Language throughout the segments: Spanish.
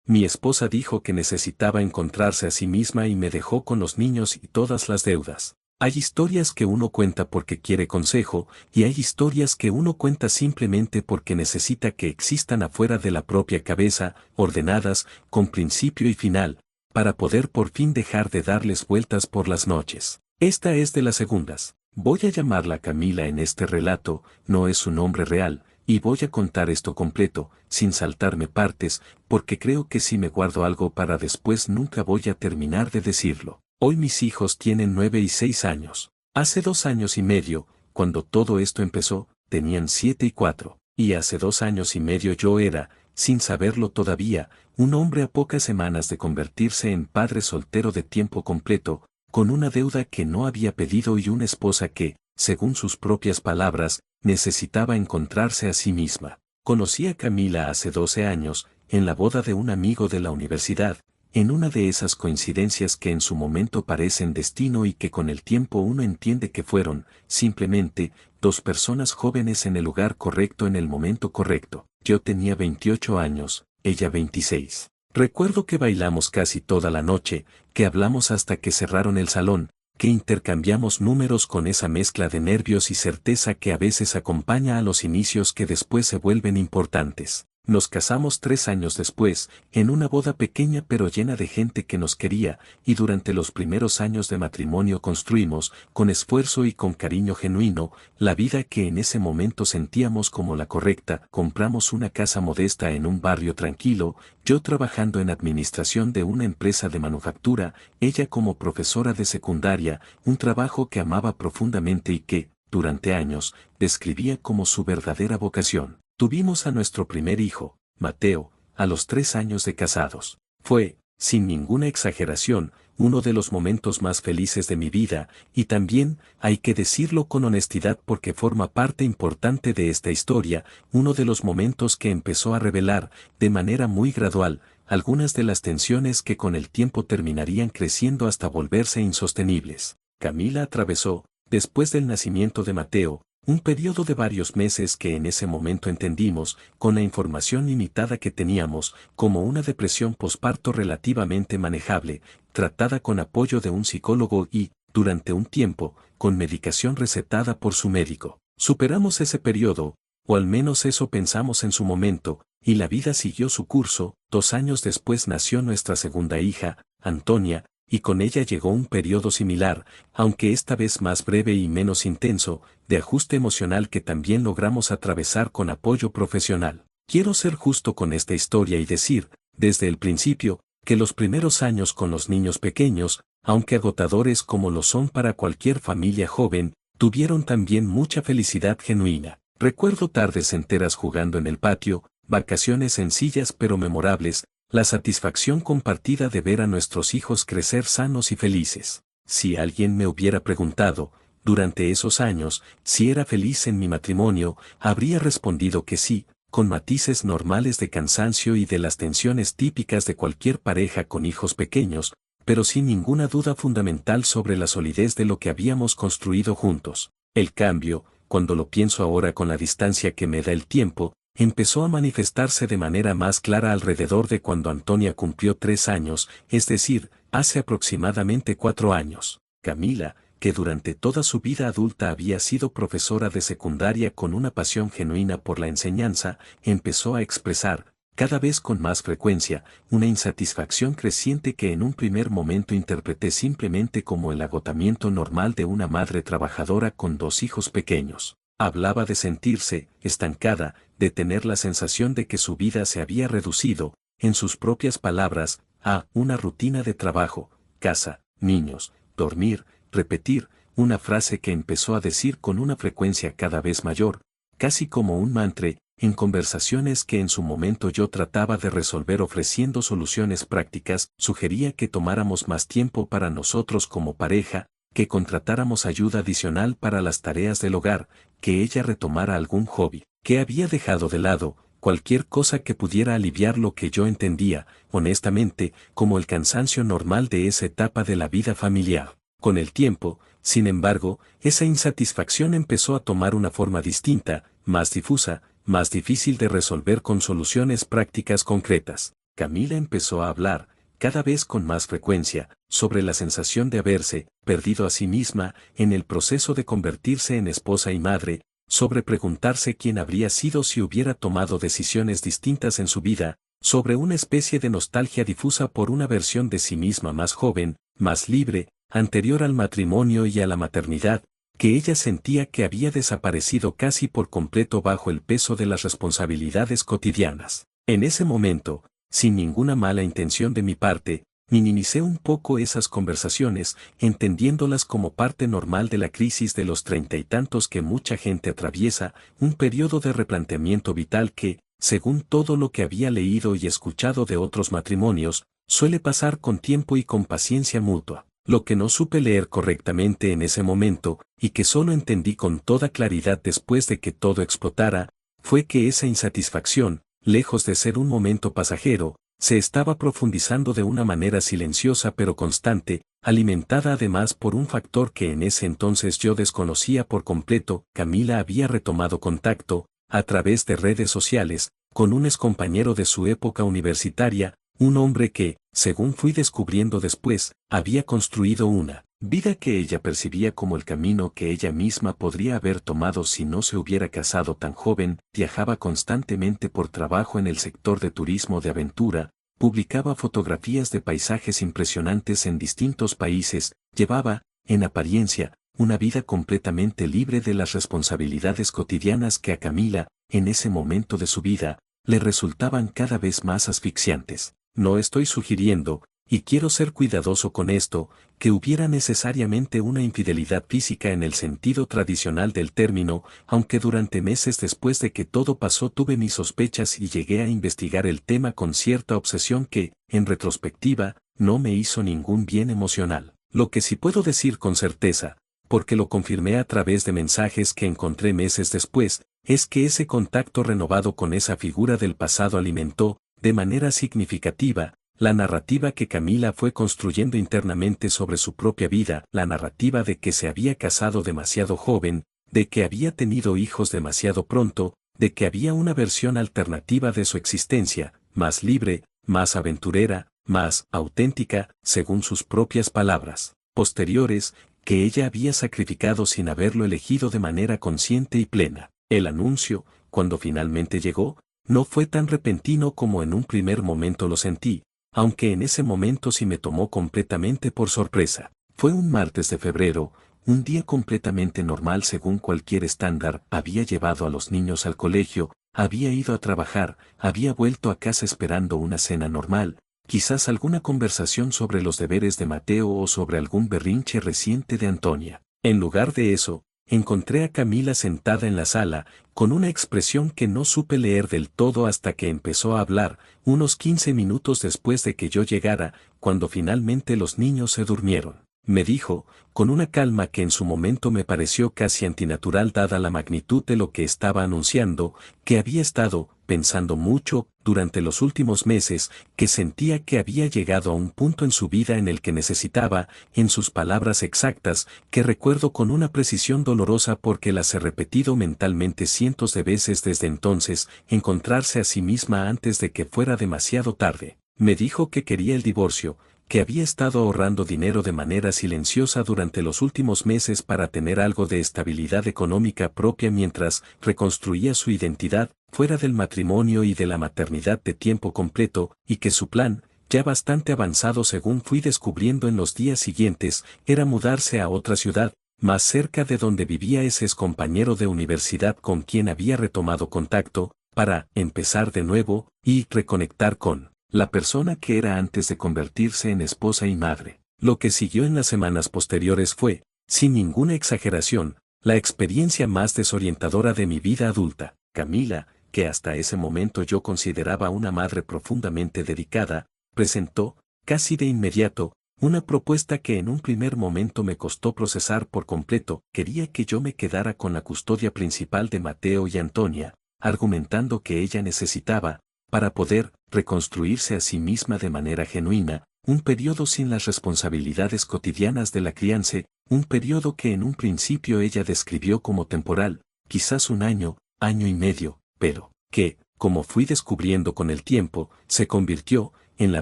Mi esposa dijo que necesitaba encontrarse a sí misma y me dejó con los niños y todas las deudas. Hay historias que uno cuenta porque quiere consejo, y hay historias que uno cuenta simplemente porque necesita que existan afuera de la propia cabeza, ordenadas, con principio y final, para poder por fin dejar de darles vueltas por las noches. Esta es de las segundas. Voy a llamarla Camila en este relato, no es su nombre real, y voy a contar esto completo, sin saltarme partes, porque creo que si me guardo algo para después nunca voy a terminar de decirlo. Hoy mis hijos tienen 9 y 6 años. Hace 2 años y medio, cuando todo esto empezó, tenían 7 y 4. Y hace 2 años y medio yo era, sin saberlo todavía, un hombre a pocas semanas de convertirse en padre soltero de tiempo completo, con una deuda que no había pedido y una esposa que, según sus propias palabras, necesitaba encontrarse a sí misma. Conocí a Camila hace 12 años, en la boda de un amigo de la universidad, en una de esas coincidencias que en su momento parecen destino y que con el tiempo uno entiende que fueron, simplemente, dos personas jóvenes en el lugar correcto en el momento correcto. Yo tenía 28 años, ella 26. Recuerdo que bailamos casi toda la noche, que hablamos hasta que cerraron el salón, que intercambiamos números con esa mezcla de nervios y certeza que a veces acompaña a los inicios que después se vuelven importantes. Nos casamos 3 años después, en una boda pequeña pero llena de gente que nos quería, y durante los primeros años de matrimonio construimos, con esfuerzo y con cariño genuino, la vida que en ese momento sentíamos como la correcta. Compramos una casa modesta en un barrio tranquilo, yo trabajando en administración de una empresa de manufactura, ella como profesora de secundaria, un trabajo que amaba profundamente y que, durante años, describía como su verdadera vocación. Tuvimos a nuestro primer hijo, Mateo, a los 3 años de casados. Fue, sin ninguna exageración, uno de los momentos más felices de mi vida, y también, hay que decirlo con honestidad porque forma parte importante de esta historia, uno de los momentos que empezó a revelar, de manera muy gradual, algunas de las tensiones que con el tiempo terminarían creciendo hasta volverse insostenibles. Camila atravesó, después del nacimiento de Mateo, un periodo de varios meses que en ese momento entendimos, con la información limitada que teníamos, como una depresión posparto relativamente manejable, tratada con apoyo de un psicólogo y, durante un tiempo, con medicación recetada por su médico. Superamos ese periodo, o al menos eso pensamos en su momento, y la vida siguió su curso. 2 años después nació nuestra segunda hija, Antonia, y con ella llegó un periodo similar, aunque esta vez más breve y menos intenso, de ajuste emocional que también logramos atravesar con apoyo profesional. Quiero ser justo con esta historia y decir, desde el principio, que los primeros años con los niños pequeños, aunque agotadores como lo son para cualquier familia joven, tuvieron también mucha felicidad genuina. Recuerdo tardes enteras jugando en el patio, vacaciones sencillas pero memorables, la satisfacción compartida de ver a nuestros hijos crecer sanos y felices. Si alguien me hubiera preguntado, durante esos años, si era feliz en mi matrimonio, habría respondido que sí, con matices normales de cansancio y de las tensiones típicas de cualquier pareja con hijos pequeños, pero sin ninguna duda fundamental sobre la solidez de lo que habíamos construido juntos. El cambio, cuando lo pienso ahora con la distancia que me da el tiempo, empezó a manifestarse de manera más clara alrededor de cuando Antonia cumplió 3 años, es decir, hace aproximadamente 4 años. Camila, que durante toda su vida adulta había sido profesora de secundaria con una pasión genuina por la enseñanza, empezó a expresar, cada vez con más frecuencia, una insatisfacción creciente que en un primer momento interpreté simplemente como el agotamiento normal de una madre trabajadora con 2 hijos pequeños. Hablaba de sentirse estancada, de tener la sensación de que su vida se había reducido, en sus propias palabras, a una rutina de trabajo, casa, niños, dormir, repetir, una frase que empezó a decir con una frecuencia cada vez mayor, casi como un mantra, en conversaciones que en su momento yo trataba de resolver ofreciendo soluciones prácticas. Sugería que tomáramos más tiempo para nosotros como pareja, que contratáramos ayuda adicional para las tareas del hogar, que ella retomara algún hobby, que había dejado de lado, cualquier cosa que pudiera aliviar lo que yo entendía, honestamente, como el cansancio normal de esa etapa de la vida familiar. Con el tiempo, sin embargo, esa insatisfacción empezó a tomar una forma distinta, más difusa, más difícil de resolver con soluciones prácticas concretas. Camila empezó a hablar, cada vez con más frecuencia, sobre la sensación de haberse perdido a sí misma en el proceso de convertirse en esposa y madre, sobre preguntarse quién habría sido si hubiera tomado decisiones distintas en su vida, sobre una especie de nostalgia difusa por una versión de sí misma más joven, más libre, anterior al matrimonio y a la maternidad, que ella sentía que había desaparecido casi por completo bajo el peso de las responsabilidades cotidianas. En ese momento, sin ninguna mala intención de mi parte, minimicé un poco esas conversaciones, entendiéndolas como parte normal de la crisis de los 30 y tantos que mucha gente atraviesa, un periodo de replanteamiento vital que, según todo lo que había leído y escuchado de otros matrimonios, suele pasar con tiempo y con paciencia mutua. Lo que no supe leer correctamente en ese momento, y que solo entendí con toda claridad después de que todo explotara, fue que esa insatisfacción, lejos de ser un momento pasajero, se estaba profundizando de una manera silenciosa pero constante, alimentada además por un factor que en ese entonces yo desconocía por completo. Camila había retomado contacto, a través de redes sociales, con un excompañero de su época universitaria, un hombre que, según fui descubriendo después, había construido una vida que ella percibía como el camino que ella misma podría haber tomado si no se hubiera casado tan joven. Viajaba constantemente por trabajo en el sector de turismo de aventura, publicaba fotografías de paisajes impresionantes en distintos países, llevaba, en apariencia, una vida completamente libre de las responsabilidades cotidianas que a Camila, en ese momento de su vida, le resultaban cada vez más asfixiantes. No estoy sugiriendo, y quiero ser cuidadoso con esto, que hubiera necesariamente una infidelidad física en el sentido tradicional del término, aunque durante meses después de que todo pasó tuve mis sospechas y llegué a investigar el tema con cierta obsesión que, en retrospectiva, no me hizo ningún bien emocional. Lo que sí puedo decir con certeza, porque lo confirmé a través de mensajes que encontré meses después, es que ese contacto renovado con esa figura del pasado alimentó, de manera significativa, la narrativa que Camila fue construyendo internamente sobre su propia vida, la narrativa de que se había casado demasiado joven, de que había tenido hijos demasiado pronto, de que había una versión alternativa de su existencia, más libre, más aventurera, más auténtica, según sus propias palabras, posteriores, que ella había sacrificado sin haberlo elegido de manera consciente y plena. El anuncio, cuando finalmente llegó, no fue tan repentino como en un primer momento lo sentí, aunque en ese momento sí me tomó completamente por sorpresa. Fue un martes de febrero, un día completamente normal según cualquier estándar. Había llevado a los niños al colegio, había ido a trabajar, había vuelto a casa esperando una cena normal, quizás alguna conversación sobre los deberes de Mateo o sobre algún berrinche reciente de Antonia. En lugar de eso, encontré a Camila sentada en la sala, con una expresión que no supe leer del todo hasta que empezó a hablar, unos 15 minutos después de que yo llegara, cuando finalmente los niños se durmieron. Me dijo, con una calma que en su momento me pareció casi antinatural dada la magnitud de lo que estaba anunciando, que había estado pensando mucho durante los últimos meses, que sentía que había llegado a un punto en su vida en el que necesitaba, en sus palabras exactas, que recuerdo con una precisión dolorosa porque las he repetido mentalmente cientos de veces desde entonces, encontrarse a sí misma antes de que fuera demasiado tarde. Me dijo que quería el divorcio, que había estado ahorrando dinero de manera silenciosa durante los últimos meses para tener algo de estabilidad económica propia mientras reconstruía su identidad, fuera del matrimonio y de la maternidad de tiempo completo, y que su plan, ya bastante avanzado según fui descubriendo en los días siguientes, era mudarse a otra ciudad, más cerca de donde vivía ese excompañero de universidad con quien había retomado contacto, para empezar de nuevo y reconectar con la persona que era antes de convertirse en esposa y madre. Lo que siguió en las semanas posteriores fue, sin ninguna exageración, la experiencia más desorientadora de mi vida adulta. Camila, que hasta ese momento yo consideraba una madre profundamente dedicada, presentó, casi de inmediato, una propuesta que en un primer momento me costó procesar por completo. Quería que yo me quedara con la custodia principal de Mateo y Antonia, argumentando que ella necesitaba, para poder reconstruirse a sí misma de manera genuina, un periodo sin las responsabilidades cotidianas de la crianza, un periodo que en un principio ella describió como temporal, quizás un año, año y medio, pero que, como fui descubriendo con el tiempo, se convirtió, en la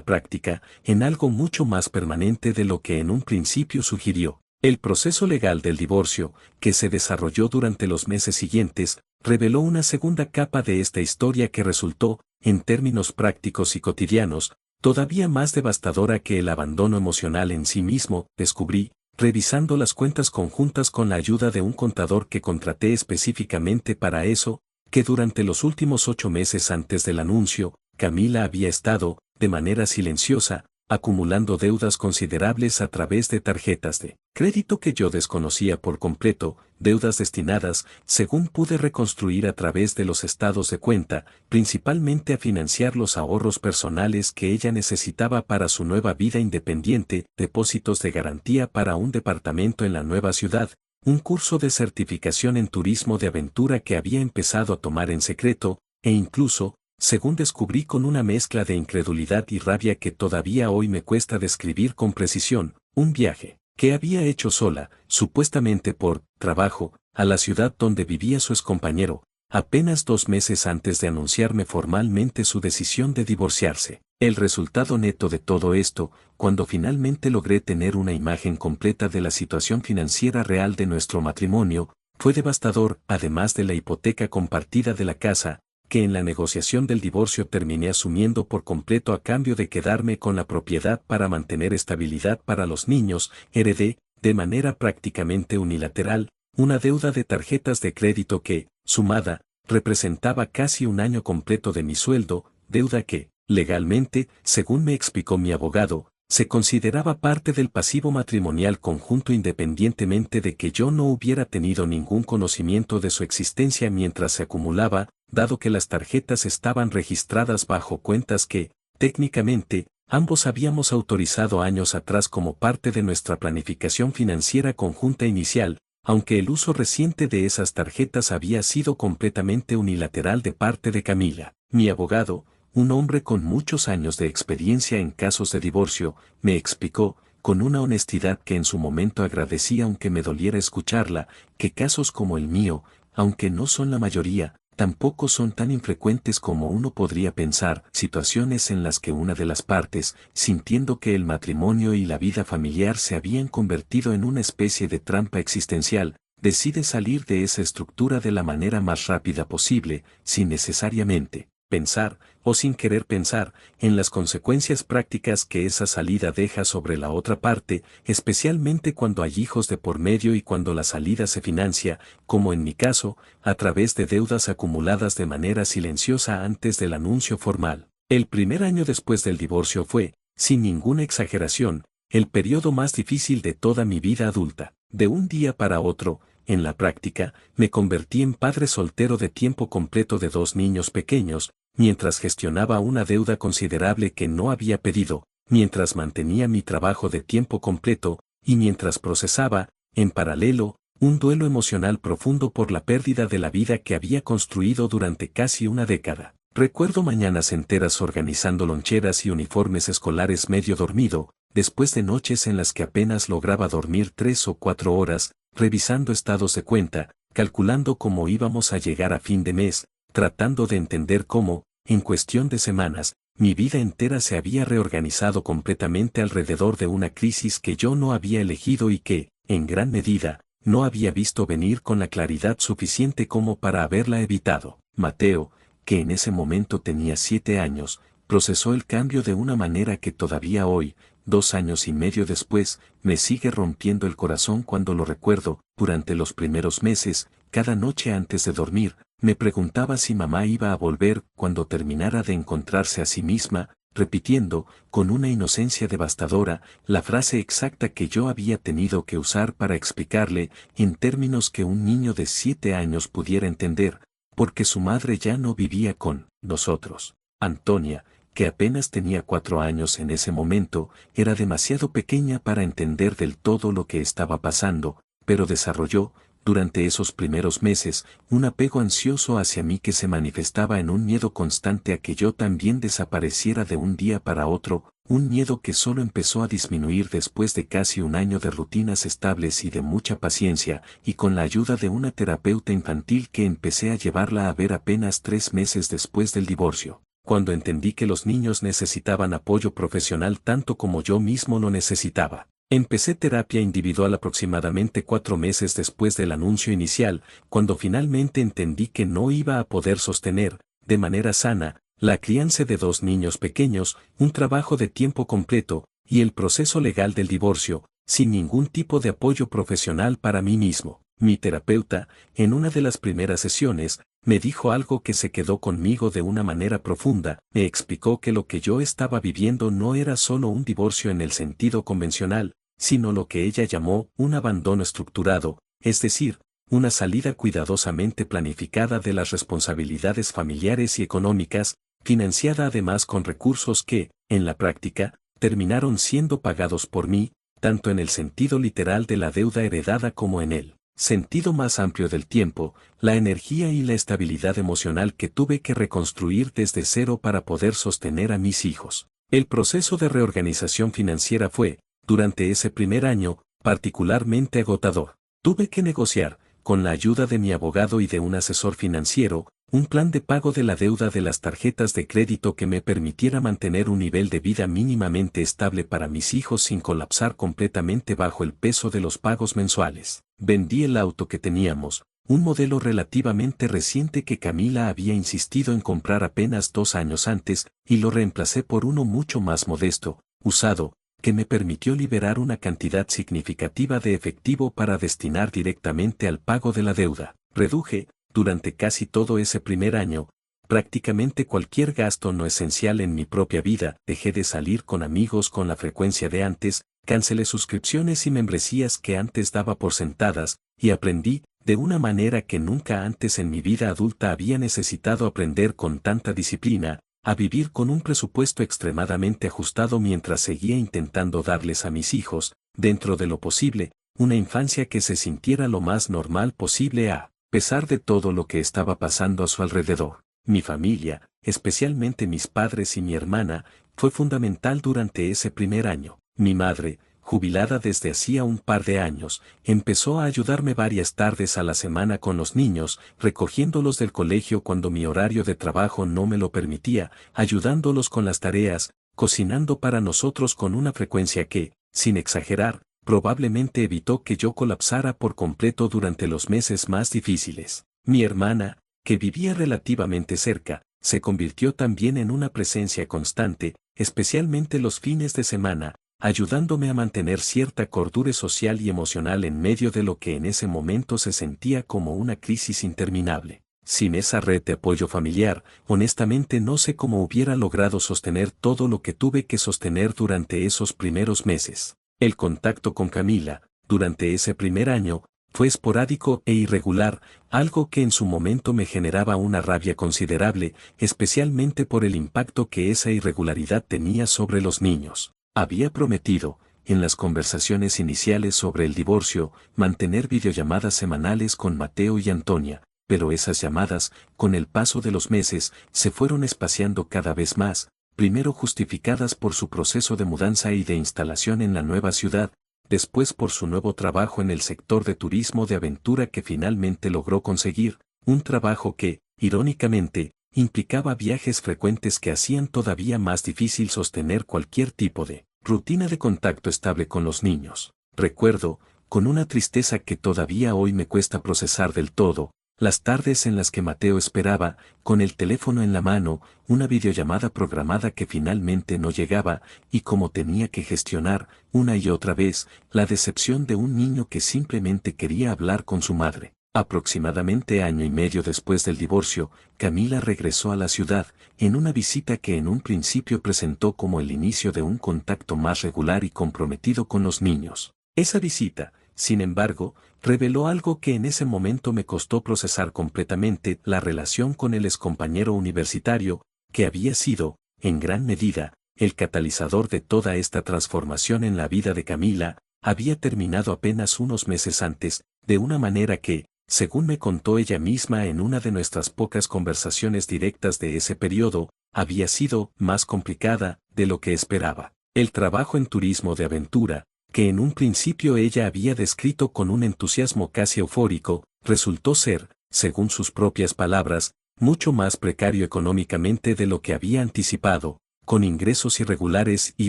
práctica, en algo mucho más permanente de lo que en un principio sugirió. El proceso legal del divorcio, que se desarrolló durante los meses siguientes, reveló una segunda capa de esta historia que resultó, en términos prácticos y cotidianos, todavía más devastadora que el abandono emocional en sí mismo. Descubrí, revisando las cuentas conjuntas con la ayuda de un contador que contraté específicamente para eso, que durante los últimos 8 meses antes del anuncio, Camila había estado, de manera silenciosa, acumulando deudas considerables a través de tarjetas de crédito que yo desconocía por completo, deudas destinadas, según pude reconstruir a través de los estados de cuenta, principalmente a financiar los ahorros personales que ella necesitaba para su nueva vida independiente, depósitos de garantía para un departamento en la nueva ciudad, un curso de certificación en turismo de aventura que había empezado a tomar en secreto, e incluso, según descubrí con una mezcla de incredulidad y rabia que todavía hoy me cuesta describir con precisión, un viaje que había hecho sola, supuestamente por trabajo, a la ciudad donde vivía su excompañero, apenas 2 meses antes de anunciarme formalmente su decisión de divorciarse. El resultado neto de todo esto, cuando finalmente logré tener una imagen completa de la situación financiera real de nuestro matrimonio, fue devastador, además de la hipoteca compartida de la casa, que en la negociación del divorcio terminé asumiendo por completo a cambio de quedarme con la propiedad para mantener estabilidad para los niños. Heredé, de manera prácticamente unilateral, una deuda de tarjetas de crédito que, sumada, representaba casi un año completo de mi sueldo, deuda que, legalmente, según me explicó mi abogado, se consideraba parte del pasivo matrimonial conjunto independientemente de que yo no hubiera tenido ningún conocimiento de su existencia mientras se acumulaba, dado que las tarjetas estaban registradas bajo cuentas que, técnicamente, ambos habíamos autorizado años atrás como parte de nuestra planificación financiera conjunta inicial, aunque el uso reciente de esas tarjetas había sido completamente unilateral de parte de Camila. Mi abogado, un hombre con muchos años de experiencia en casos de divorcio, me explicó, con una honestidad que en su momento agradecí aunque me doliera escucharla, que casos como el mío, aunque no son la mayoría, tampoco son tan infrecuentes como uno podría pensar, situaciones en las que una de las partes, sintiendo que el matrimonio y la vida familiar se habían convertido en una especie de trampa existencial, decide salir de esa estructura de la manera más rápida posible, sin necesariamente pensar, o sin querer pensar, en las consecuencias prácticas que esa salida deja sobre la otra parte, especialmente cuando hay hijos de por medio y cuando la salida se financia, como en mi caso, a través de deudas acumuladas de manera silenciosa antes del anuncio formal. El primer año después del divorcio fue, sin ninguna exageración, el periodo más difícil de toda mi vida adulta. De un día para otro, en la práctica, me convertí en padre soltero de tiempo completo de 2 niños pequeños, mientras gestionaba una deuda considerable que no había pedido, mientras mantenía mi trabajo de tiempo completo, y mientras procesaba, en paralelo, un duelo emocional profundo por la pérdida de la vida que había construido durante casi una década. Recuerdo mañanas enteras organizando loncheras y uniformes escolares medio dormido, después de noches en las que apenas lograba dormir 3 o 4 horas, revisando estados de cuenta, calculando cómo íbamos a llegar a fin de mes, tratando de entender cómo, en cuestión de semanas, mi vida entera se había reorganizado completamente alrededor de una crisis que yo no había elegido y que, en gran medida, no había visto venir con la claridad suficiente como para haberla evitado. Mateo, que en ese momento tenía 7 años, procesó el cambio de una manera que todavía hoy, 2 años y medio después, me sigue rompiendo el corazón cuando lo recuerdo. Durante los primeros meses, cada noche antes de dormir, me preguntaba si mamá iba a volver cuando terminara de encontrarse a sí misma, repitiendo, con una inocencia devastadora, la frase exacta que yo había tenido que usar para explicarle, en términos que un niño de 7 años pudiera entender, porque su madre ya no vivía con nosotros. Antonia, que apenas tenía 4 años en ese momento, era demasiado pequeña para entender del todo lo que estaba pasando, pero desarrolló, durante esos primeros meses, un apego ansioso hacia mí que se manifestaba en un miedo constante a que yo también desapareciera de un día para otro, un miedo que solo empezó a disminuir después de casi un año de rutinas estables y de mucha paciencia, y con la ayuda de una terapeuta infantil que empecé a llevarla a ver apenas 3 meses después del divorcio, cuando entendí que los niños necesitaban apoyo profesional tanto como yo mismo lo necesitaba. Empecé terapia individual aproximadamente 4 meses después del anuncio inicial, cuando finalmente entendí que no iba a poder sostener, de manera sana, la crianza de 2 niños pequeños, un trabajo de tiempo completo, y el proceso legal del divorcio, sin ningún tipo de apoyo profesional para mí mismo. Mi terapeuta, en una de las primeras sesiones, me dijo algo que se quedó conmigo de una manera profunda. Me explicó que lo que yo estaba viviendo no era solo un divorcio en el sentido convencional, sino lo que ella llamó un abandono estructurado, es decir, una salida cuidadosamente planificada de las responsabilidades familiares y económicas, financiada además con recursos que, en la práctica, terminaron siendo pagados por mí, tanto en el sentido literal de la deuda heredada como en el sentido más amplio del tiempo, la energía y la estabilidad emocional que tuve que reconstruir desde cero para poder sostener a mis hijos. El proceso de reorganización financiera fue, durante ese primer año, particularmente agotador. Tuve que negociar, con la ayuda de mi abogado y de un asesor financiero, un plan de pago de la deuda de las tarjetas de crédito que me permitiera mantener un nivel de vida mínimamente estable para mis hijos sin colapsar completamente bajo el peso de los pagos mensuales. Vendí el auto que teníamos, un modelo relativamente reciente que Camila había insistido en comprar apenas 2 años antes, y lo reemplacé por uno mucho más modesto, usado, que me permitió liberar una cantidad significativa de efectivo para destinar directamente al pago de la deuda. Reduje, durante casi todo ese primer año, prácticamente cualquier gasto no esencial en mi propia vida. Dejé de salir con amigos con la frecuencia de antes, cancelé suscripciones y membresías que antes daba por sentadas, y aprendí, de una manera que nunca antes en mi vida adulta había necesitado aprender con tanta disciplina, a vivir con un presupuesto extremadamente ajustado mientras seguía intentando darles a mis hijos, dentro de lo posible, una infancia que se sintiera lo más normal posible a pesar de todo lo que estaba pasando a su alrededor. Mi familia, especialmente mis padres y mi hermana, fue fundamental durante ese primer año. Mi madre, jubilada desde hacía un par de años, empezó a ayudarme varias tardes a la semana con los niños, recogiéndolos del colegio cuando mi horario de trabajo no me lo permitía, ayudándolos con las tareas, cocinando para nosotros con una frecuencia que, sin exagerar, probablemente evitó que yo colapsara por completo durante los meses más difíciles. Mi hermana, que vivía relativamente cerca, se convirtió también en una presencia constante, especialmente los fines de semana, ayudándome a mantener cierta cordura social y emocional en medio de lo que en ese momento se sentía como una crisis interminable. Sin esa red de apoyo familiar, honestamente no sé cómo hubiera logrado sostener todo lo que tuve que sostener durante esos primeros meses. El contacto con Camila, durante ese primer año, fue esporádico e irregular, algo que en su momento me generaba una rabia considerable, especialmente por el impacto que esa irregularidad tenía sobre los niños. Había prometido, en las conversaciones iniciales sobre el divorcio, mantener videollamadas semanales con Mateo y Antonia, pero esas llamadas, con el paso de los meses, se fueron espaciando cada vez más, primero justificadas por su proceso de mudanza y de instalación en la nueva ciudad, después por su nuevo trabajo en el sector de turismo de aventura que finalmente logró conseguir, un trabajo que, irónicamente, implicaba viajes frecuentes que hacían todavía más difícil sostener cualquier tipo de rutina de contacto estable con los niños. Recuerdo, con una tristeza que todavía hoy me cuesta procesar del todo, las tardes en las que Mateo esperaba, con el teléfono en la mano, una videollamada programada que finalmente no llegaba, y como tenía que gestionar, una y otra vez, la decepción de un niño que simplemente quería hablar con su madre. Aproximadamente año y medio después del divorcio, Camila regresó a la ciudad, en una visita que en un principio presentó como el inicio de un contacto más regular y comprometido con los niños. Esa visita, sin embargo, reveló algo que en ese momento me costó procesar completamente: la relación con el excompañero universitario, que había sido, en gran medida, el catalizador de toda esta transformación en la vida de Camila, había terminado apenas unos meses antes, de una manera que, según me contó ella misma en una de nuestras pocas conversaciones directas de ese periodo, había sido más complicada de lo que esperaba. El trabajo en turismo de aventura, que en un principio ella había descrito con un entusiasmo casi eufórico, resultó ser, según sus propias palabras, mucho más precario económicamente de lo que había anticipado, con ingresos irregulares y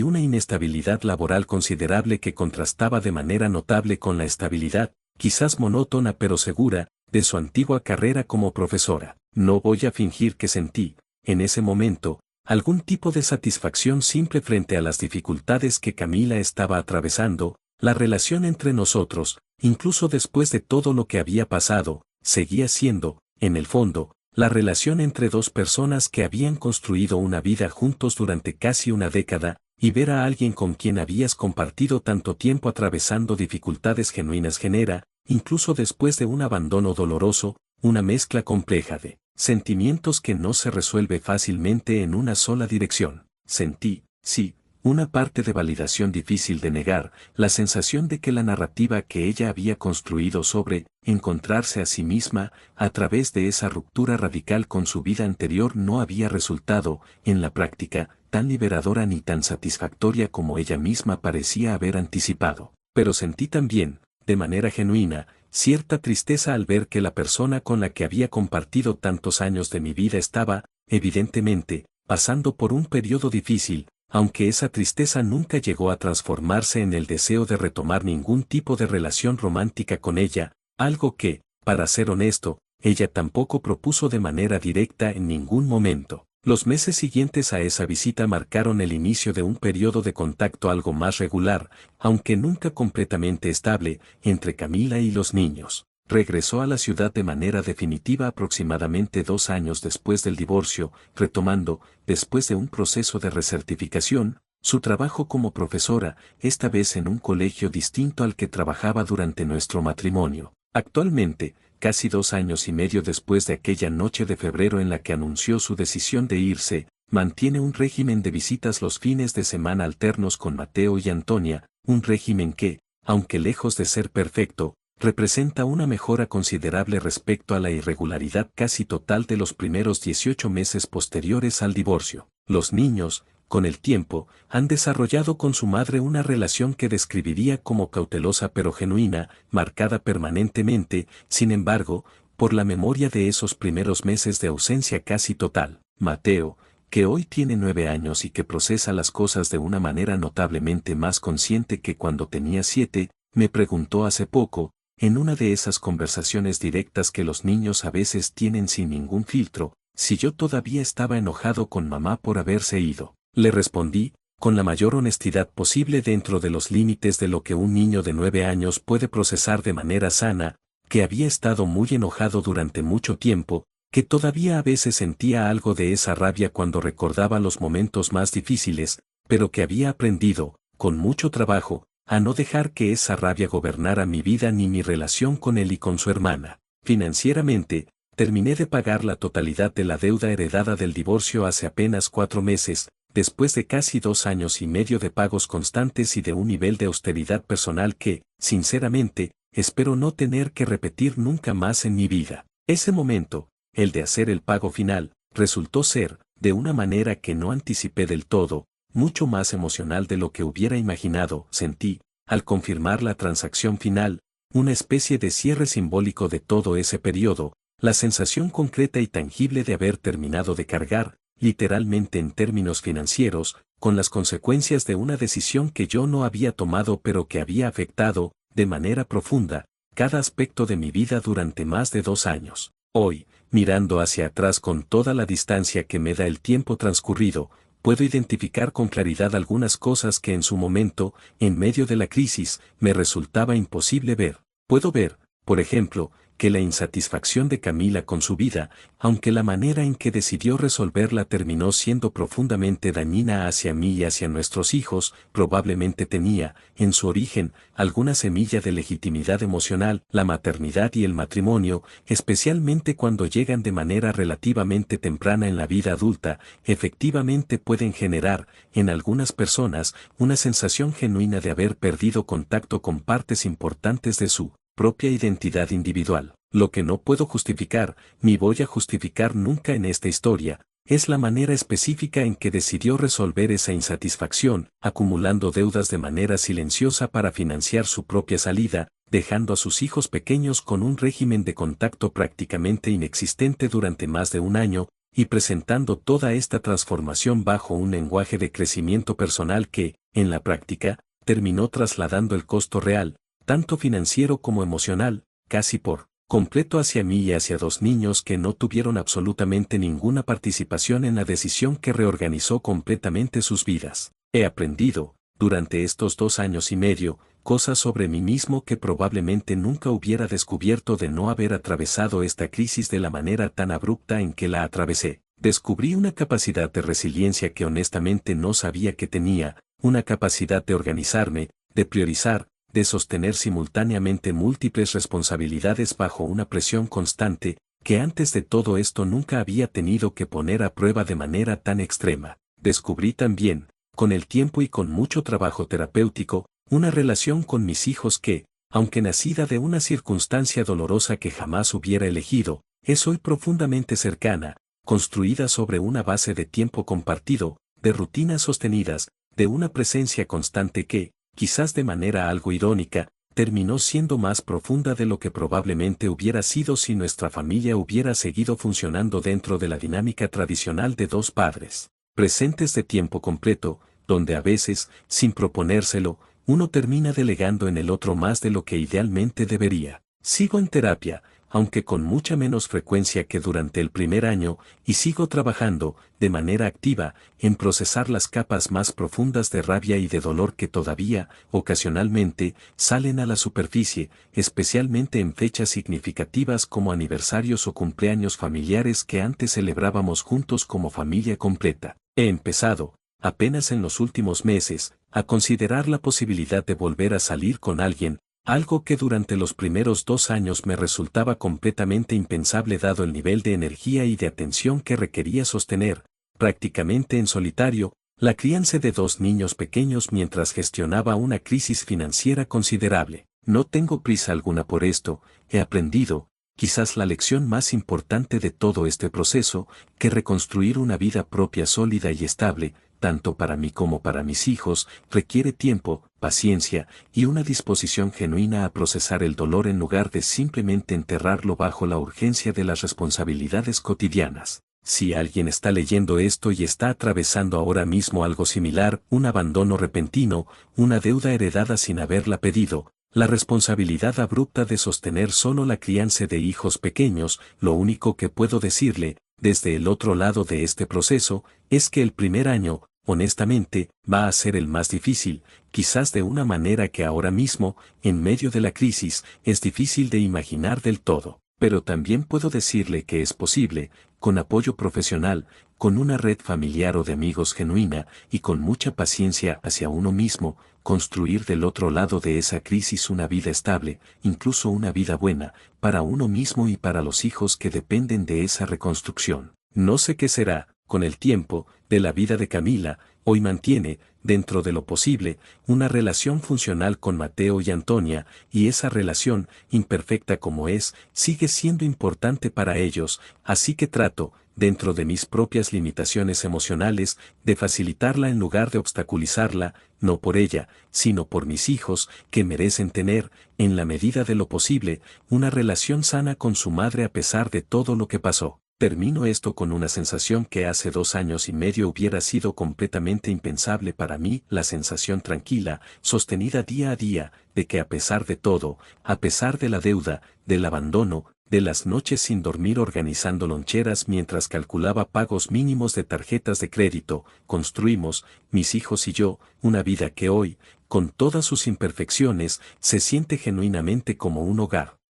una inestabilidad laboral considerable que contrastaba de manera notable con la estabilidad, quizás monótona pero segura, de su antigua carrera como profesora. No voy a fingir que sentí, en ese momento, algún tipo de satisfacción simple frente a las dificultades que Camila estaba atravesando. La relación entre nosotros, incluso después de todo lo que había pasado, seguía siendo, en el fondo, la relación entre dos personas que habían construido una vida juntos durante casi una década, y ver a alguien con quien habías compartido tanto tiempo atravesando dificultades genuinas genera, incluso después de un abandono doloroso, una mezcla compleja de sentimientos que no se resuelve fácilmente en una sola dirección. Sentí, sí, una parte de validación difícil de negar, la sensación de que la narrativa que ella había construido sobre encontrarse a sí misma a través de esa ruptura radical con su vida anterior no había resultado, en la práctica, tan liberadora ni tan satisfactoria como ella misma parecía haber anticipado. Pero sentí también, de manera genuina, cierta tristeza al ver que la persona con la que había compartido tantos años de mi vida estaba, evidentemente, pasando por un periodo difícil, aunque esa tristeza nunca llegó a transformarse en el deseo de retomar ningún tipo de relación romántica con ella, algo que, para ser honesto, ella tampoco propuso de manera directa en ningún momento. Los meses siguientes a esa visita marcaron el inicio de un periodo de contacto algo más regular, aunque nunca completamente estable, entre Camila y los niños. Regresó a la ciudad de manera definitiva aproximadamente 2 años después del divorcio, retomando, después de un proceso de recertificación, su trabajo como profesora, esta vez en un colegio distinto al que trabajaba durante nuestro matrimonio. Actualmente, casi 2 años y medio después de aquella noche de febrero en la que anunció su decisión de irse, mantiene un régimen de visitas los fines de semana alternos con Mateo y Antonia, un régimen que, aunque lejos de ser perfecto, representa una mejora considerable respecto a la irregularidad casi total de los primeros 18 meses posteriores al divorcio. Los niños, con el tiempo, han desarrollado con su madre una relación que describiría como cautelosa pero genuina, marcada permanentemente, sin embargo, por la memoria de esos primeros meses de ausencia casi total. Mateo, que hoy tiene 9 años y que procesa las cosas de una manera notablemente más consciente que cuando tenía 7, me preguntó hace poco, en una de esas conversaciones directas que los niños a veces tienen sin ningún filtro, si yo todavía estaba enojado con mamá por haberse ido. Le respondí, con la mayor honestidad posible dentro de los límites de lo que un niño de 9 años puede procesar de manera sana, que había estado muy enojado durante mucho tiempo, que todavía a veces sentía algo de esa rabia cuando recordaba los momentos más difíciles, pero que había aprendido, con mucho trabajo, a no dejar que esa rabia gobernara mi vida ni mi relación con él y con su hermana. Financieramente, terminé de pagar la totalidad de la deuda heredada del divorcio hace apenas 4 meses, después de casi 2 años y medio de pagos constantes y de un nivel de austeridad personal que, sinceramente, espero no tener que repetir nunca más en mi vida. Ese momento, el de hacer el pago final, resultó ser, de una manera que no anticipé del todo, mucho más emocional de lo que hubiera imaginado. Sentí, al confirmar la transacción final, una especie de cierre simbólico de todo ese periodo, la sensación concreta y tangible de haber terminado de cargar, literalmente en términos financieros, con las consecuencias de una decisión que yo no había tomado pero que había afectado, de manera profunda, cada aspecto de mi vida durante más de 2 años. Hoy, mirando hacia atrás con toda la distancia que me da el tiempo transcurrido, puedo identificar con claridad algunas cosas que en su momento, en medio de la crisis, me resultaba imposible ver. Puedo ver, por ejemplo, que la insatisfacción de Camila con su vida, aunque la manera en que decidió resolverla terminó siendo profundamente dañina hacia mí y hacia nuestros hijos, probablemente tenía, en su origen, alguna semilla de legitimidad emocional. La maternidad y el matrimonio, especialmente cuando llegan de manera relativamente temprana en la vida adulta, efectivamente pueden generar, en algunas personas, una sensación genuina de haber perdido contacto con partes importantes de su propia identidad individual. Lo que no puedo justificar, ni voy a justificar nunca en esta historia, es la manera específica en que decidió resolver esa insatisfacción, acumulando deudas de manera silenciosa para financiar su propia salida, dejando a sus hijos pequeños con un régimen de contacto prácticamente inexistente durante más de un año, y presentando toda esta transformación bajo un lenguaje de crecimiento personal que, en la práctica, terminó trasladando el costo real, tanto financiero como emocional, casi por completo hacia mí y hacia dos niños que no tuvieron absolutamente ninguna participación en la decisión que reorganizó completamente sus vidas. He aprendido, durante estos 2 años y medio, cosas sobre mí mismo que probablemente nunca hubiera descubierto de no haber atravesado esta crisis de la manera tan abrupta en que la atravesé. Descubrí una capacidad de resiliencia que honestamente no sabía que tenía, una capacidad de organizarme, de priorizar, de sostener simultáneamente múltiples responsabilidades bajo una presión constante, que antes de todo esto nunca había tenido que poner a prueba de manera tan extrema. Descubrí también, con el tiempo y con mucho trabajo terapéutico, una relación con mis hijos que, aunque nacida de una circunstancia dolorosa que jamás hubiera elegido, es hoy profundamente cercana, construida sobre una base de tiempo compartido, de rutinas sostenidas, de una presencia constante que, quizás de manera algo irónica, terminó siendo más profunda de lo que probablemente hubiera sido si nuestra familia hubiera seguido funcionando dentro de la dinámica tradicional de dos padres presentes de tiempo completo, donde a veces, sin proponérselo, uno termina delegando en el otro más de lo que idealmente debería. Sigo en terapia, aunque con mucha menos frecuencia que durante el primer año, y sigo trabajando, de manera activa, en procesar las capas más profundas de rabia y de dolor que todavía, ocasionalmente, salen a la superficie, especialmente en fechas significativas como aniversarios o cumpleaños familiares que antes celebrábamos juntos como familia completa. He empezado, apenas en los últimos meses, a considerar la posibilidad de volver a salir con alguien, algo que durante los primeros 2 años me resultaba completamente impensable dado el nivel de energía y de atención que requería sostener, prácticamente en solitario, la crianza de dos niños pequeños mientras gestionaba una crisis financiera considerable. No tengo prisa alguna por esto, he aprendido, quizás la lección más importante de todo este proceso, que reconstruir una vida propia sólida y estable, tanto para mí como para mis hijos, requiere tiempo, paciencia y una disposición genuina a procesar el dolor en lugar de simplemente enterrarlo bajo la urgencia de las responsabilidades cotidianas. Si alguien está leyendo esto y está atravesando ahora mismo algo similar, un abandono repentino, una deuda heredada sin haberla pedido, la responsabilidad abrupta de sostener solo la crianza de hijos pequeños, lo único que puedo decirle, desde el otro lado de este proceso, es que el primer año, honestamente, va a ser el más difícil, quizás de una manera que ahora mismo, en medio de la crisis, es difícil de imaginar del todo. Pero también puedo decirle que es posible, con apoyo profesional, con una red familiar o de amigos genuina, y con mucha paciencia hacia uno mismo, construir del otro lado de esa crisis una vida estable, incluso una vida buena, para uno mismo y para los hijos que dependen de esa reconstrucción. No sé qué será, con el tiempo, de la vida de Camila. Hoy mantiene, dentro de lo posible, una relación funcional con Mateo y Antonia, y esa relación, imperfecta como es, sigue siendo importante para ellos, así que trato, dentro de mis propias limitaciones emocionales, de facilitarla en lugar de obstaculizarla, no por ella, sino por mis hijos, que merecen tener, en la medida de lo posible, una relación sana con su madre a pesar de todo lo que pasó. Termino esto con una sensación que hace 2 años y medio hubiera sido completamente impensable para mí, la sensación tranquila, sostenida día a día, de que a pesar de todo, a pesar de la deuda, del abandono, de las noches sin dormir organizando loncheras mientras calculaba pagos mínimos de tarjetas de crédito, construimos, mis hijos y yo, una vida que hoy, con todas sus imperfecciones, se siente genuinamente como un hogar.